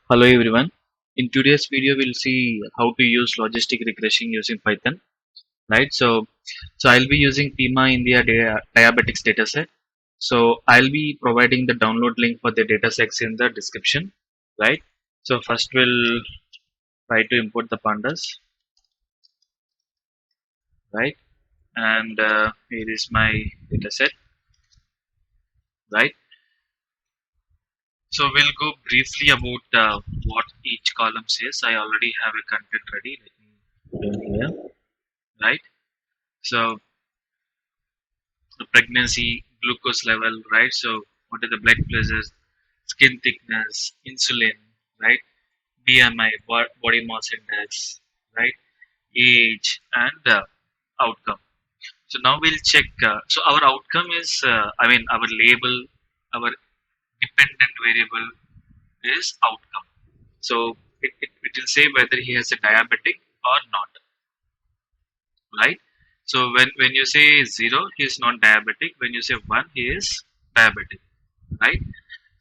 Hello everyone. In today's video, we'll see how to use logistic regression using Python, right? So I'll be using PIMA India diabetics dataset. So I'll be providing the download link for the datasets in the description, right? So first we'll try to import the pandas, right? And here is my dataset, right? So we'll go briefly about what each column says. I already have a content ready. Let me put it here, right? So the pregnancy, glucose level, right? So what are the blood pressures, skin thickness, insulin, right? BMI, body mass index, right? Age and outcome. So now we'll check. So our outcome is, our label, our dependent variable is outcome. So it will say whether he has a diabetic or not, right? So when you say 0, he is not diabetic. When you say 1, he is diabetic, right?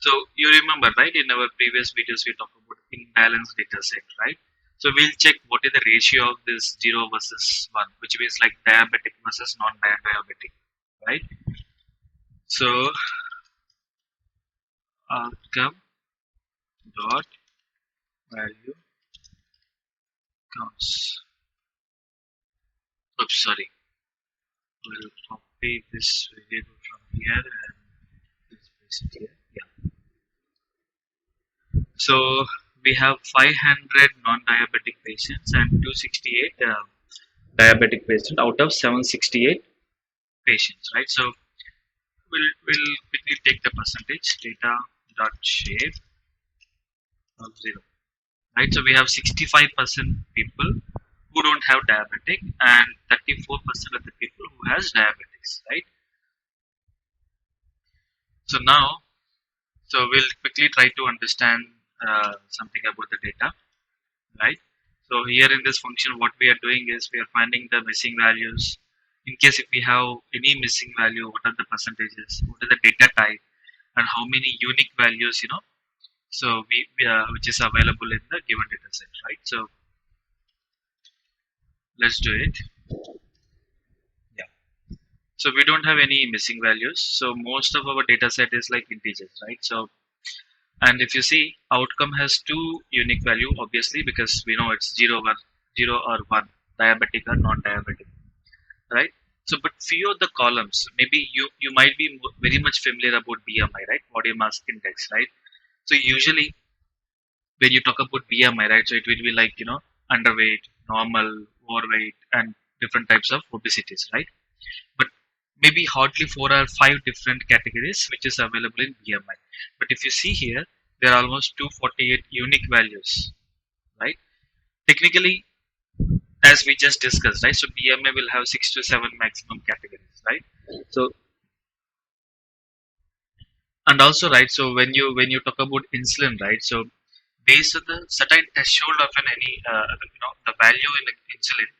So you remember, right, in our previous videos we talked about imbalanced data set, right? So we'll check what is the ratio of this 0 versus 1, which means like diabetic versus non-diabetic, right? So outcome dot value counts. Oops, sorry. We'll copy this variable from here and let's paste it here. Yeah. So we have 500 non-diabetic patients and 268 diabetic patients out of 768 patients, right? So we'll quickly take the percentage data dot shape of 0, right? So we have 65% people who don't have diabetic and 34% of the people who has diabetics, right? So now, so we'll quickly try to understand something about the data, right? So here in this function, what we are doing is we are finding the missing values. In case if we have any missing value, what are the percentages, what is the data type, and how many unique values, so which is available in the given data set, right? So let's do it. Yeah. So we don't have any missing values. So most of our data set is like integers, right? So and if you see, outcome has two unique value, obviously, because we know it's 0 or 1, diabetic or non-diabetic, right? So, but few of the columns, maybe you might be very much familiar about BMI, right? Body mass index, right? So usually when you talk about BMI, right? So it will be like underweight, normal, overweight, and different types of obesities, right? But maybe hardly 4 or 5 different categories which is available in BMI. But if you see here, there are almost 248 unique values, right? Technically, as we just discussed, right? So BMI will have 6 to 7 maximum categories, right? So and also, right, so when you talk about insulin, right, so based on the certain threshold of an any the value in the insulin,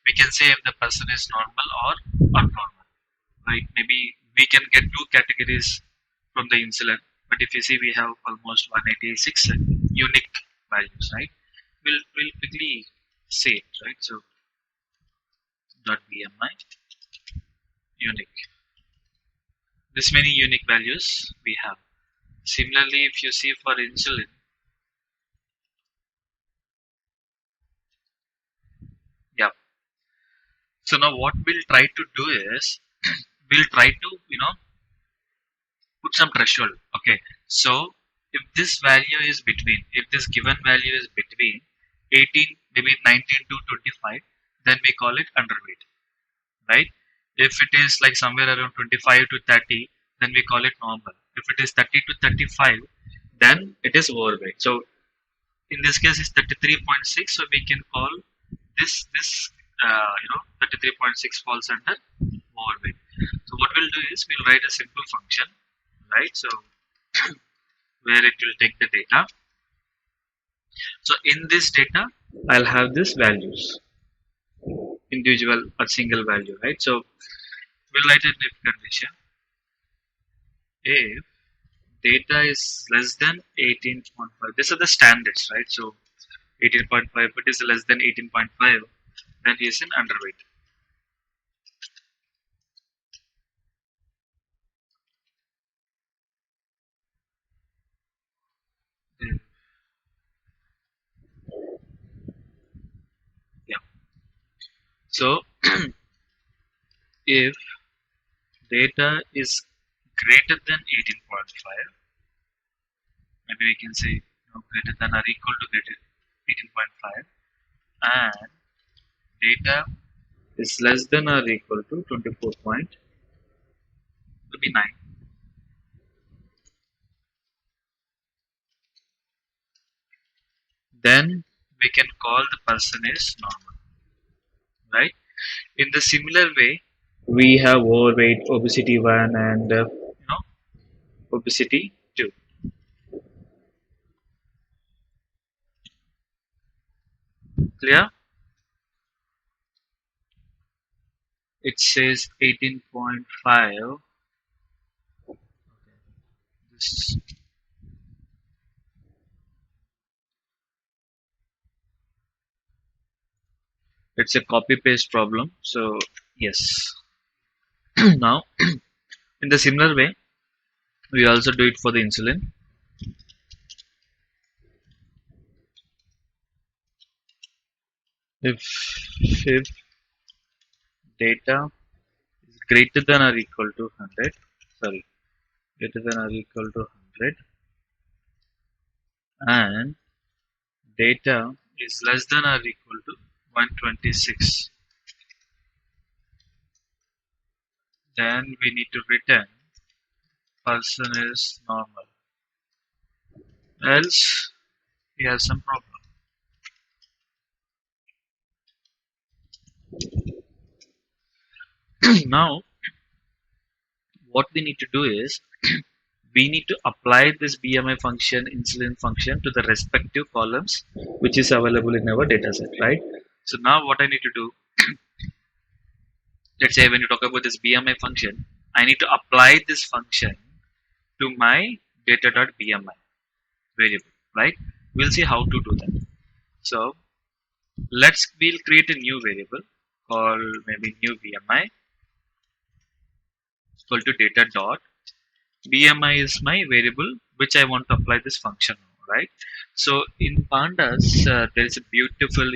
we can say if the person is normal or abnormal, right? Maybe we can get two categories from the insulin, but if you see we have almost 186 unique values, right? We'll quickly say it, right? So dot bmi unique, this many unique values we have. Similarly, if you see for insulin, yeah. So now what we'll try to do is we'll try to put some threshold. Okay. So if this value is between, if this given value is between 18, maybe 19 to 25, then we call it underweight, right? If it is like somewhere around 25 to 30, then we call it normal. If it is 30 to 35, then it is overweight. So in this case, it's 33.6. So we can call this 33.6 falls under overweight. So what we'll do is we'll write a simple function, right? So where it will take the data. So in this data, I'll have this values, individual or single value, right? So we'll write an if condition. If data is less than 18.5. These are the standards, right? So 18.5, if it is less than 18.5, then he is in underweight. Mm, yeah. So if data is greater than 18.5, maybe we can say greater than or equal to greater 18.5, and data is less than or equal to 24.9, then we can call the person is normal, right? In the similar way, we have overweight, obesity 1, and obesity 2. Clear? It says 18.5. This, it's a copy paste problem. So yes. Now in the similar way, we also do it for the insulin. If data is greater than or equal to 100, sorry, greater than or equal to 100, and data is less than or equal to 126, then we need to return person is normal, else he has some problem. Now what we need to do is we need to apply this BMI function, insulin function to the respective columns which is available in our data set, right? So now what I need to do, let's say when you talk about this BMI function, I need to apply this function to my data.bmi variable, right? We'll see how to do that. So we'll create a new variable called maybe new BMI equal to data dot BMI is my variable which I want to apply this function on, right? So in pandas there is a beautiful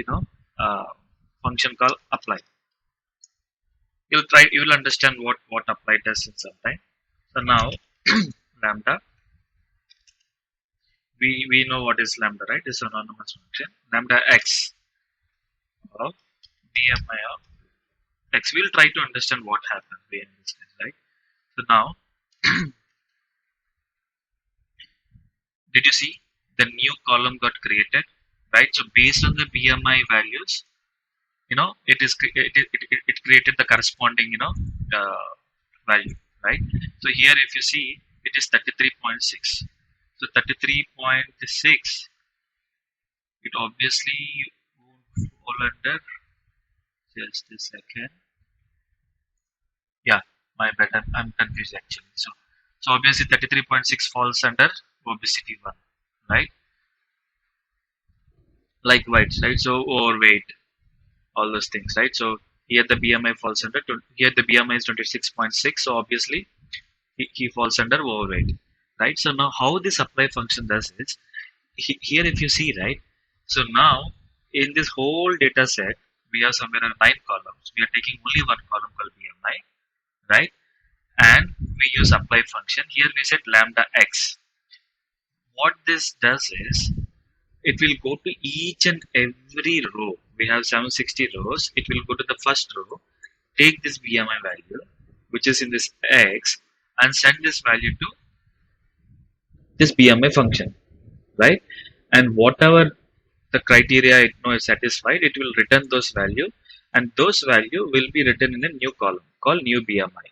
function called apply. You will understand what apply does in some time. So now lambda, we know what is lambda, right? It's an anonymous function. Lambda x of BMI of x. We'll try to understand what happens behind this case, right? So now did you see the new column got created, right? So based on the BMI values, it created the corresponding value, right? So here if you see it is 33.6, so 33.6, it obviously won't fall under, just a second, yeah, my bad, I'm confused actually. So obviously 33.6 falls under obesity 1, right? Likewise, right? So overweight, all those things, right? So here the BMI falls under, here the BMI is 26.6, so obviously he falls under overweight, right? So now how this apply function does is, here if you see, right? So now in this whole data set, we have somewhere around 9 columns. We are taking only one column called BMI, right? And we use apply function. Here we said lambda x. What this does is, it will go to each and every row. We have 760 rows. It will go to the first row, take this BMI value, which is in this x, and send this value to this BMI function, right? And whatever the criteria it is satisfied, it will return those value, and those value will be written in a new column called new BMI,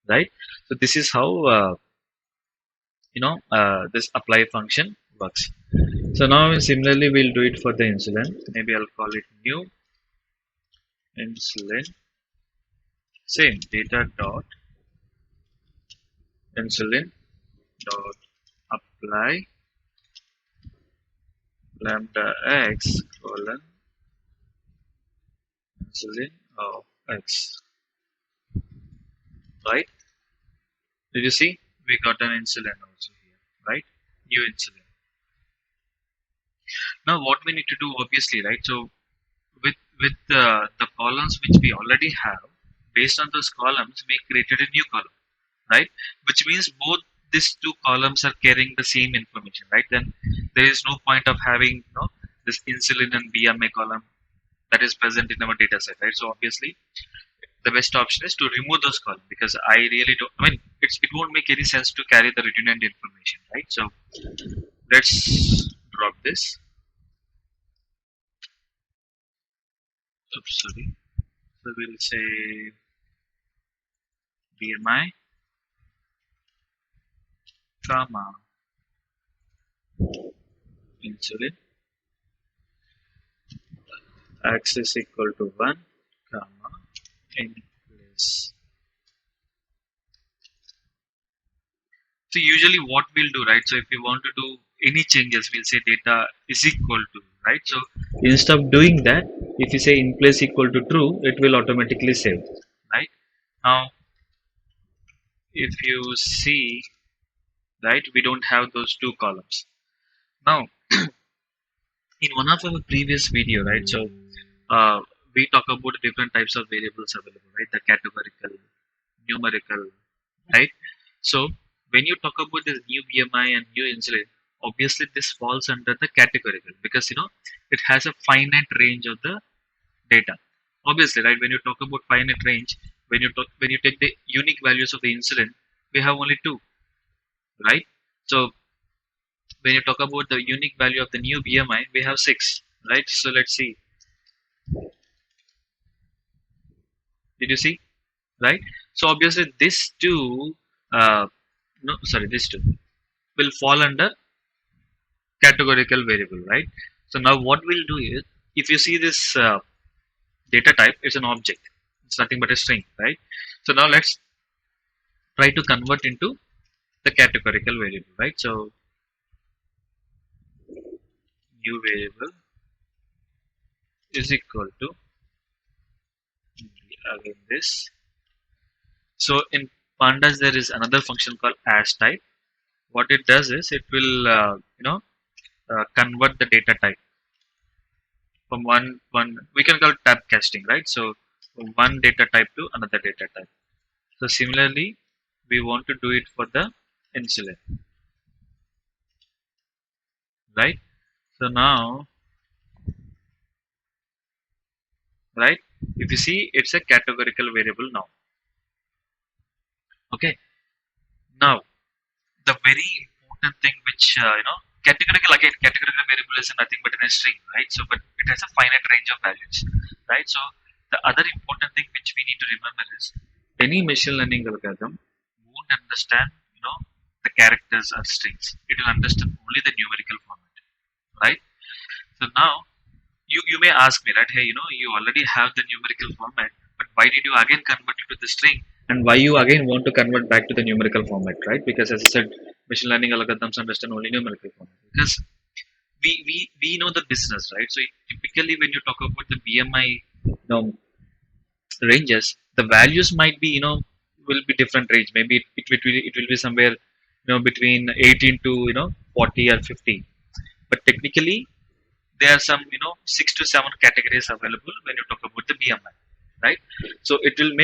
right? So this is how this apply function works. So now similarly we'll do it for the insulin. Maybe I'll call it new insulin, same data dot insulin dot apply lambda x colon insulin of x, right? Did you see? We got an insulin also here, right? New insulin. Now what we need to do, obviously, right? So with the columns which we already have, based on those columns, we created a new column, right? Which means both these two columns are carrying the same information, right? Then there is no point of having, this insulin and BMI column that is present in our data set, right? So obviously, the best option is to remove those columns because I really don't. I mean, it won't make any sense to carry the redundant information, right? So let's drop this. Oops, sorry. So we'll say BMI, comma, insulin, x is equal to 1, comma, in place. So usually what we'll do, right? So if we want to do any changes, we'll say data is equal to, right? So instead of doing that, if you say in place equal to true, it will automatically save, right? Now, if you see, right, we don't have those two columns. Now, in one of our previous video, right? So uh, we talk about different types of variables available, right? The categorical, numerical, right? So when you talk about this new BMI and new insulin, obviously this falls under the categorical because it has a finite range of the data. Obviously, right? When you talk about finite range, when you take the unique values of the insulin, we have only two, right? So when you talk about the unique value of the new BMI, we have six, right? So let's see. Did you see? Right? So obviously, this two, no, sorry, this two will fall under categorical variable, right? So now what we'll do is, if you see this data type, it's an object. It's nothing but a string, right? So now let's try to convert into the categorical variable, right? So new variable is equal to again this. So in pandas there is another function called as type. What it does is it will convert the data type from one we can call tab casting, right? So from one data type to another data type. So similarly we want to do it for the insulin, right? So now, right, if you see it's a categorical variable now. Okay, now the very important thing which categorical, again, categorical variable is nothing but in a string, right? So but it has a finite range of values, right? So the other important thing which we need to remember is any machine learning algorithm won't understand the characters or strings. It will understand only the numerical format, right? So now you may ask me, right? Hey, you already have the numerical format, but why did you again convert it to the string? And why you again want to convert back to the numerical format, right? Because as I said, machine learning algorithms understand only numerical format. Because we know the business, right? So typically when you talk about the BMI ranges, the values might be will be different range. Maybe it will be somewhere between 18 to 40 or 50. But technically there are some 6 to 7 categories available when you talk about the BMI, right? So it will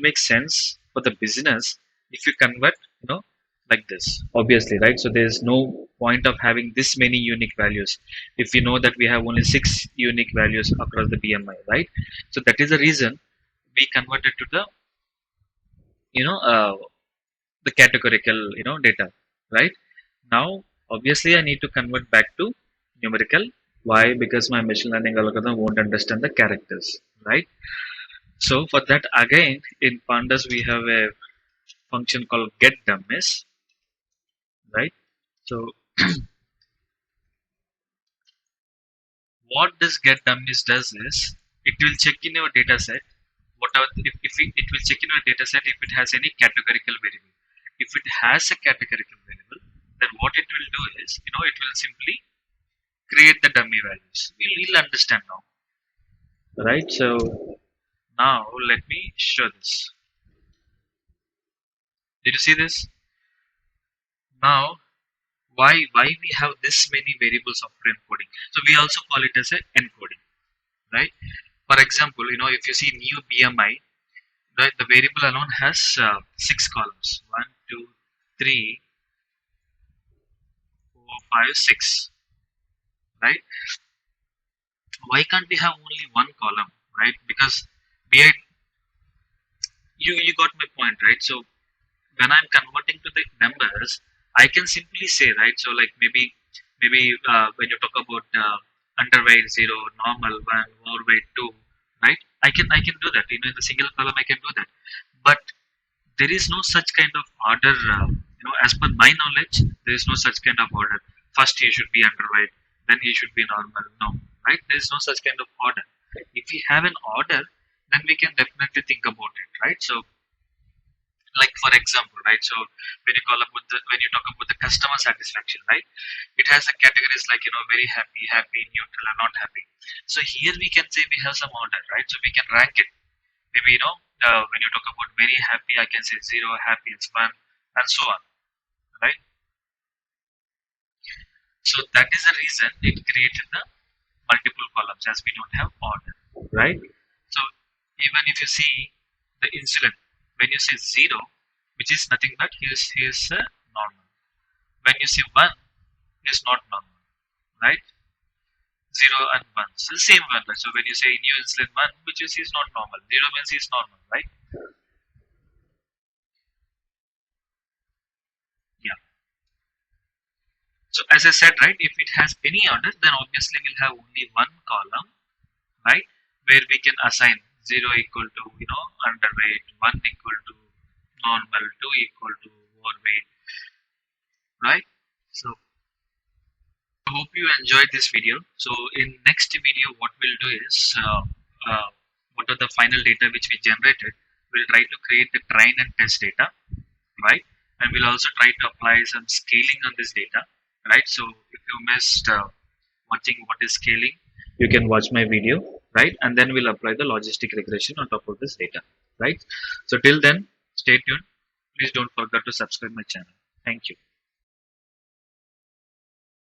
make sense for the business if you convert like this, obviously, right? So there is no point of having this many unique values if you know that we have only 6 unique values across the BMI, right? So that is the reason we converted to the you know uh, the categorical data, right? Now obviously I need to convert back to numerical. Why? Because my machine learning algorithm won't understand the characters, right? So for that, again, in pandas we have a function called get dummies, right? So what this get dummies does is it will check in your data set whatever it will check in your data set if it has any categorical variable. If it has a categorical variable, then what it will do is, it will simply create the dummy values. We'll understand now, right? So now let me show this. Did you see this? Now, why we have this many variables after encoding? So we also call it as a encoding, right? For example, if you see new BMI, the variable alone has 6 columns. 1, 2, 3, 4, 5, 6, right? Why can't we have only one column, right? Because behind you got my point, right? So when I'm converting to the numbers, I can simply say, right? So like maybe when you talk about underweight 0, normal 1, overweight 2, right? I can do that. In the single column I can do that. But there is no such kind of order. As per my knowledge, there is no such kind of order. First he should be underweight, then he should be normal. No, right? There is no such kind of order. If we have an order, then we can definitely think about it, right? So like for example, right? So when you talk about the customer satisfaction, right? It has a categories like very happy, happy, neutral, and not happy. So here we can say we have some order, right? So we can rank it. Maybe when you talk about very happy, I can say 0, happy is 1, and so on, right? So that is the reason it created the multiple columns, as we don't have order, right? So even if you see the insulin, when you say 0, which is nothing but here's normal. When you say 1, is not normal, right? 0 and 1, so the same one, right? So when you say new insulin 1, which is not normal, 0 means is normal, right? Yeah. So as I said, right, if it has any order, then obviously we'll have only one column, right, where we can assign 0 equal to underweight, 1 equal to normal, 2 equal to overweight, right? So I hope you enjoyed this video. So in next video, what we'll do is what are the final data which we generated. We'll try to create the train and test data, right? And we'll also try to apply some scaling on this data, right? So if you missed watching what is scaling, you can watch my video, right? And then we'll apply the logistic regression on top of this data, right? So till then, stay tuned. Please don't forget to subscribe my channel. Thank you.